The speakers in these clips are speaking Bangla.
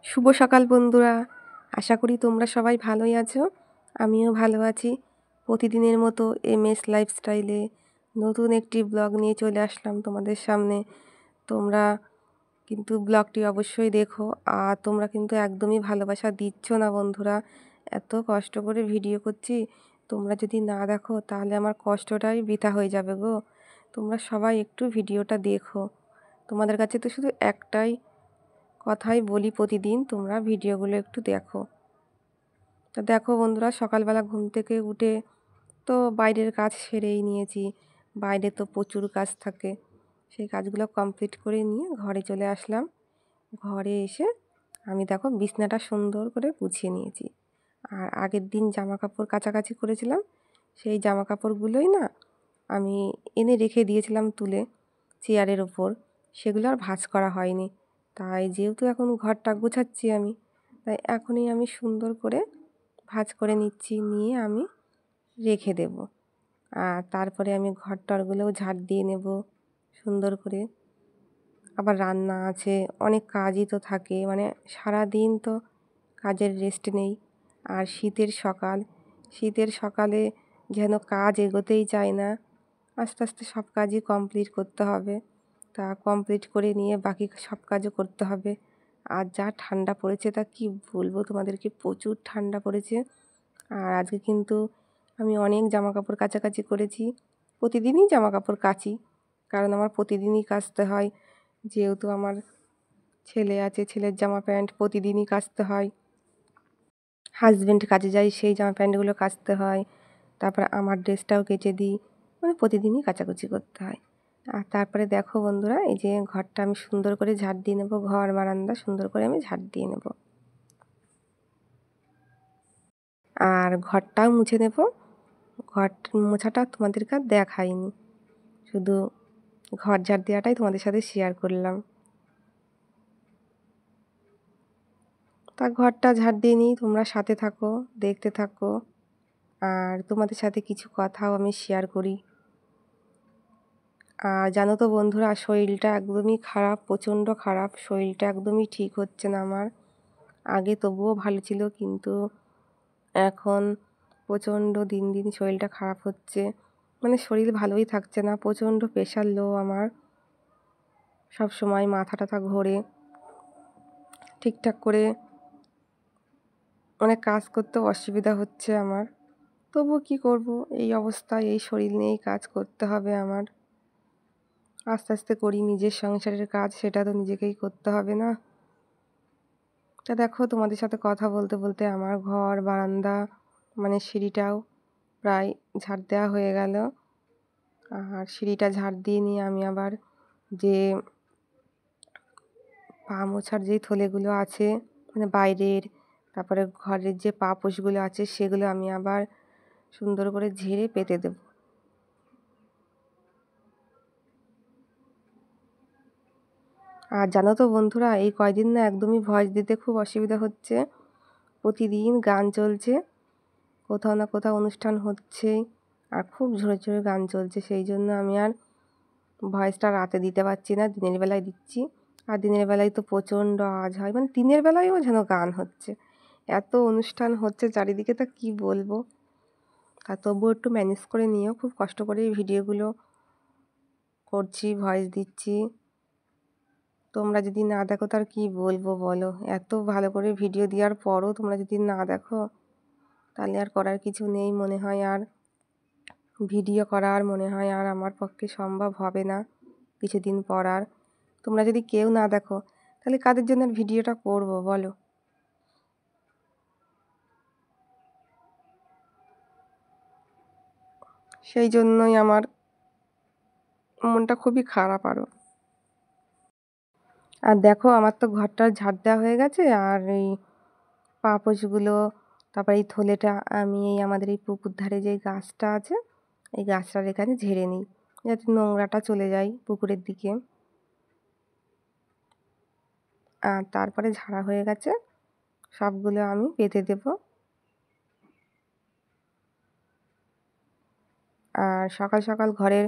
শুভ সকাল বন্ধুরা, আশা করি তোমরা সবাই ভালোই আছো। আমিও ভালো আছি। প্রতিদিনের মতো MS লাইফস্টাইলে নতুন একটি ব্লগ নিয়ে চলে আসলাম তোমাদের সামনে। তোমরা কিন্তু ব্লগটি অবশ্যই দেখো। আর তোমরা কিন্তু একদমই ভালোবাসা দিচ্ছ না বন্ধুরা। এত কষ্ট করে ভিডিও করছি, তোমরা যদি না দেখো তাহলে আমার কষ্টটাই বৃথা হয়ে যাবে গো। তোমরা সবাই একটু ভিডিওটা দেখো। তোমাদের কাছে তো শুধু একটাই কথাই বলি প্রতিদিন, তোমরা ভিডিওগুলো একটু দেখো। তা দেখো বন্ধুরা, সকালবেলা ঘুম থেকে উঠে তো বাইরের কাজ সেরেই নিয়েছি। বাইরে তো প্রচুর কাজ থাকে, সেই কাজগুলো কমপ্লিট করে নিয়ে ঘরে চলে আসলাম। ঘরে এসে আমি দেখো বিছনাটা সুন্দর করে গুছিয়ে নিয়েছি। আর আগের দিন জামা কাপড় কাচাকাচি করেছিলাম, সেই জামা কাপড়গুলোই না আমি এনে রেখে দিয়েছিলাম তুলে চেয়ারের ওপর। সেগুলো আর ভাঁজ করা হয়নি। তাই যেহেতু এখন ঘরটা গোছাচ্ছি আমি, তাই এখনই আমি সুন্দর করে ভাঁজ করে নিচ্ছি, নিয়ে আমি রেখে দেব। আর তারপরে আমি ঘরটরগুলোও ঝাড় দিয়ে নেব সুন্দর করে। আবার রান্না আছে, অনেক কাজই তো থাকে, মানে সারা দিন তো কাজের রেস্ট নেই। আর শীতের সকালে যেন কাজ এগোতেই চায় না। আস্তে আস্তে সব কাজই কমপ্লিট করতে হবে। তা কমপ্লিট করে নিয়ে বাকি সব কাজও করতে হবে। আর যা ঠান্ডা পড়েছে তা কি বলবো তোমাদেরকে, প্রচুর ঠান্ডা পড়েছে। আর আজকে কিন্তু আমি অনেক জামা কাপড় কাচাকাচি করেছি। প্রতিদিনই জামা কাপড় কাচি, কারণ আমার প্রতিদিনই কাচতে হয়। যেহেতু আমার ছেলে আছে, ছেলের জামা প্যান্ট প্রতিদিনই কাচতে হয়। হাজব্যান্ড কাজে যায়, সেই জামা প্যান্টগুলো কাচতে হয়। তারপর আমার ড্রেসটাও কেচে দিই, মানে প্রতিদিনই কাচাকুচি করতে হয়। আর তারপরে দেখো বন্ধুরা, এই যে ঘরটা আমি সুন্দর করে ঝাড় দিয়ে নেবো, ঘর বারান্দা সুন্দর করে আমি ঝাড় দিয়ে নেব। আর ঘরটাও মুছে নেব। ঘর মোছাটা তোমাদেরকে আর দেখাইনি, শুধু ঘর ঝাড় দেওয়াটাই তোমাদের সাথে শেয়ার করলাম। তা ঘরটা ঝাড় দিয়ে নিই, তোমরা সাথে থাকো, দেখতে থাকো। আর তোমাদের সাথে কিছু কথাও আমি শেয়ার করি। আর জানো তো বন্ধুরা, শরীরটা একদমই খারাপ, প্রচণ্ড খারাপ। শরীরটা একদমই ঠিক হচ্ছে না আমার। আগে তবুও ভালো ছিল, কিন্তু এখন প্রচণ্ড দিন দিন শরীরটা খারাপ হচ্ছে। মানে শরীর ভালোই থাকছে না, প্রচণ্ড প্রেশার লো আমার। সব সময় মাথা টাথা ঘোরে, ঠিকঠাক করে অনেক কাজ করতেও অসুবিধা হচ্ছে আমার। তবু কি করব, এই অবস্থায় এই শরীর নিয়েই কাজ করতে হবে আমার। আস্তে আস্তে করি, নিজের সংসারের কাজ সেটা তো নিজেকেই করতে হবে না। তা দেখো তোমাদের সাথে কথা বলতে বলতে আমার ঘর বারান্দা, মানে সিঁড়িটাও প্রায় ঝাড় দেওয়া হয়ে গেল। আর সিঁড়িটা ঝাড় দিয়ে নিয়ে আমি আবার যে পা মোছার যেই থলেগুলো আছে, মানে বাইরের, তারপরে ঘরের যে পা পোছগুলো আছে, সেগুলো আমি আবার সুন্দর করে ঝেড়ে পেতে দেব। আর জানো তো বন্ধুরা, এই কয়দিন না একদমই ভয়েস দিতে খুব অসুবিধা হচ্ছে। প্রতিদিন গান চলছে, কোথাও না কোথাও অনুষ্ঠান হচ্ছে, আর খুব জোরে জোরে গান চলছে। সেই জন্য আমি আর ভয়েসটা রাতে দিতে পারছি না, দিনের বেলায় দিচ্ছি। আর দিনের বেলায় তো প্রচণ্ড আওয়াজ হয়, মানে দিনের বেলায়ও যেন গান হচ্ছে। এত অনুষ্ঠান হচ্ছে চারিদিকে, তা কি বলবো। তা তবুও একটু ম্যানেজ করে নিয়েও খুব কষ্ট করে এই ভিডিওগুলো করছি, ভয়েস দিচ্ছি। তোমরা যদি না দেখো তার কি বলবো বলো। এত ভালো করে ভিডিও দেওয়ার পরও তোমরা যদি না দেখো, তাহলে আর করার কিছু নেই মনে হয়। আর ভিডিও করা আর মনে হয় আর আমার পক্ষে সম্ভব হবে না কিছুদিন পর আর। তোমরা যদি কেউ না দেখো, তাহলে কাদের জন্য আর ভিডিওটা করব বলো। সেই জন্যই আমার মনটা খুবই খারাপ আরও। আর দেখো আমার তো ঘরটা ঝাড় দেওয়া হয়ে গেছে। আর এই পাপোশগুলো, তারপর এই থলেটা আমি এই আমাদের এই পুকুর ধারে যে গাছটা আছে, এই গাছটার এখানে ঝেড়ে নিই, যাতে নোংরাটা চলে যায় পুকুরের দিকে। আর তারপরে ঝাড়া হয়ে গেছে, সবগুলো আমি পেতে দেব। আর সকাল সকাল ঘরের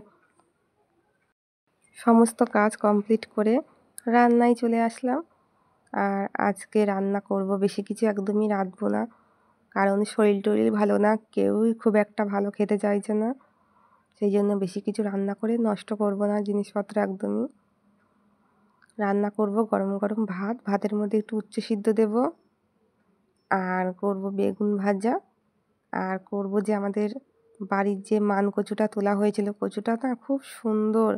সমস্ত কাজ কমপ্লিট করে রান্নায় চলে আসলাম। আর আজকে রান্না করব, বেশি কিছু একদমই রাঁধবো না, কারণ শরীর টরীর ভালো না, কেউই খুব একটা ভালো খেতে চাইছে না। সেই জন্য বেশি কিছু রান্না করে নষ্ট করব না জিনিসপত্র একদমই। রান্না করব গরম গরম ভাত, ভাতের মধ্যে একটু উচ্চ সিদ্ধ দেব, আর করব বেগুন ভাজা, আর করব যে আমাদের বাড়ির যে মান কচুটা তোলা হয়েছিল, কচুটা না খুব সুন্দর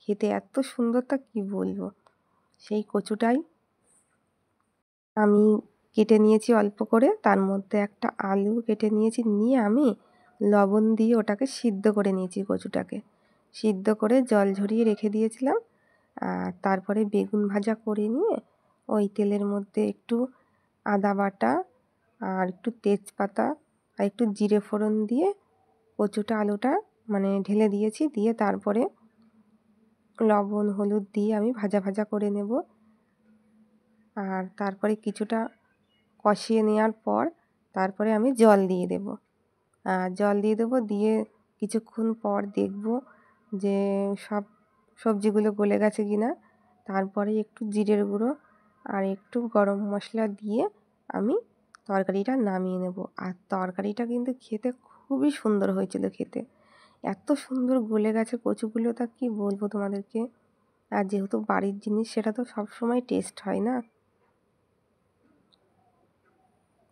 খেতে, এত সুন্দর তা কী বলবো। সেই কচুটাই আমি কেটে নিয়েছি অল্প করে, তার মধ্যে একটা আলু কেটে নিয়েছি, নিয়ে আমি লবণ দিয়ে ওটাকে সিদ্ধ করে নিয়েছি। কচুটাকে সিদ্ধ করে জল ঝরিয়ে রেখে দিয়েছিলাম। আর তারপরে বেগুন ভাজা করে নিয়ে ওই তেলের মধ্যে একটু আদা বাটা আর একটু তেজপাতা আর একটু জিরে ফোড়ন দিয়ে কচুটা আলুটা মানে ঢেলে দিয়েছি, দিয়ে তারপরে লবণ হলুদ দিয়ে আমি ভাজা ভাজা করে নেব। আর তারপরে কিছুটা কষিয়ে নেওয়ার পর তারপরে আমি জল দিয়ে দেব। জল দিয়ে দেবো, দিয়ে কিছুক্ষণ পর দেখব যে সব সবজিগুলো গলে গেছে কি না। তারপরে একটু জিরের গুঁড়ো আর একটু গরম মশলা দিয়ে আমি তরকারিটা নামিয়ে নেব। আর তরকারিটা কিন্তু খেতে খুবই সুন্দর হয়েছিল খেতে, এত সুন্দর গলে গেছে কচুগুলো, তা কী বলবো তোমাদেরকে। আর যেহেতু বাড়ির জিনিস, সেটা তো সব সময় টেস্ট হয় না,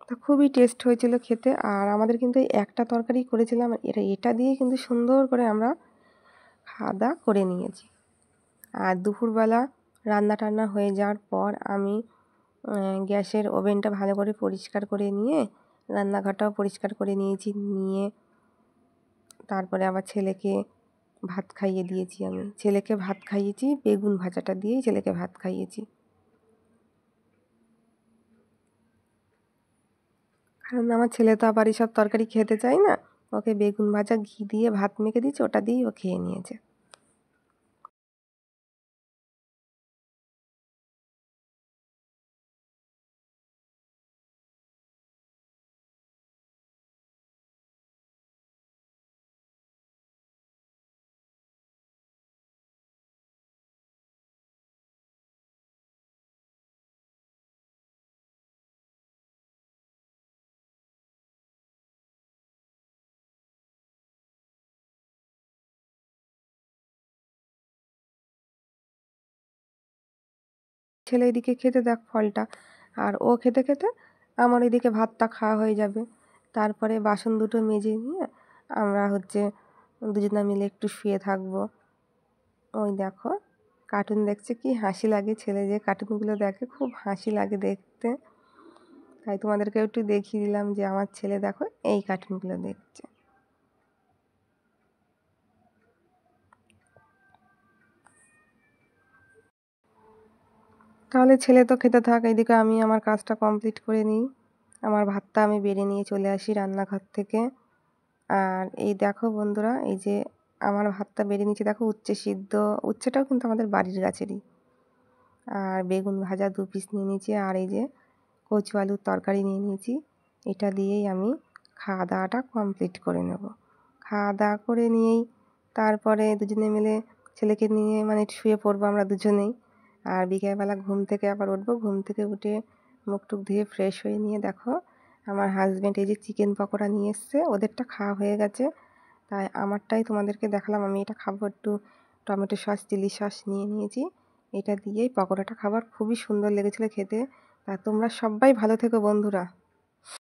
তা খুবই টেস্ট হয়েছিল খেতে। আর আমাদের কিন্তু এই একটা তরকারি করেছিলাম, এটা দিয়েই কিন্তু সুন্দর করে আমরা খাওয়া দাওয়া করে নিয়েছি। আর দুপুরবেলা রান্না টান্না হয়ে যাওয়ার পর আমি গ্যাসের ওভেনটা ভালো করে পরিষ্কার করে নিয়ে রান্নাঘরটাও পরিষ্কার করে নিয়েছি, নিয়ে তারপরে আবার ছেলেকে ভাত খাইয়ে দিয়েছি। আমি ছেলেকে ভাত খাইয়েছি, বেগুন ভাজাটা দিয়েই ছেলেকে ভাত খাইয়েছি, কারণ আমার ছেলে তো আবার এইসব তরকারি খেতে চায় না। ওকে বেগুন ভাজা ঘি দিয়ে ভাত মেখে দিয়েছি, ওটা দিয়েই ও খেয়ে নিয়েছে। ছেলে এদিকে খেতে দেখ ফলটা, আর ও খেতে খেতে আমার এদিকে ভাতটা খাওয়া হয়ে যাবে। তারপরে বাসন দুটো মেজে নিয়ে আমরা দুজনা মিলে একটু শুয়ে থাকবো। ওই দেখো কার্টুন দেখছে, কি হাসি লাগে, ছেলে যে কার্টুনগুলো দেখে খুব হাসি লাগে দেখতে, তাই তোমাদেরকে একটু দেখিয়ে দিলাম যে আমার ছেলে দেখো এই কার্টুনগুলো দেখছে। তাহলে ছেলে তো খেতে থাক, এইদিকে আমি আমার কাজটা কমপ্লিট করে নিই। আমার ভাতটা আমি বেড়ে নিয়ে চলে আসি রান্নাঘর থেকে। আর এই দেখো বন্ধুরা, এই যে আমার ভাতটা বেড়ে নিয়েছি, দেখো উচ্ছে সিদ্ধ, উচ্ছেটাও কিন্তু আমাদের বাড়ির গাছেরই। আর বেগুন ভাজা 2 পিস নিয়ে নিয়েছি, আর এই যে কচু আলুর তরকারি নিয়ে নিয়েছি। এটা দিয়েই আমি খাওয়া দাওয়াটা কমপ্লিট করে নেব। খাওয়া দাওয়া করে নিয়েই তারপরে দুজনে মিলে ছেলেকে নিয়ে মানে শুয়ে পড়বো আমরা দুজনেই। আর বিকেলবেলা ঘুম থেকে আবার উঠবো, ঘুম থেকে উঠে মুখ টুক ধুয়ে ফ্রেশ হয়ে নিয়ে দেখো আমার হাজব্যান্ড এই যে চিকেন পকোড়া নিয়ে এসছে, ওদেরটা খাওয়া হয়ে গেছে, তাই আমারটাই তোমাদেরকে দেখালাম। আমি এটা খাবো, একটু টমেটো সস চিলি সস নিয়ে নিয়েছি, এটা দিয়েই পকোড়াটা খাবার খুবই সুন্দর লেগেছিলো খেতে। তা তোমরা সবাই ভালো থেকো বন্ধুরা।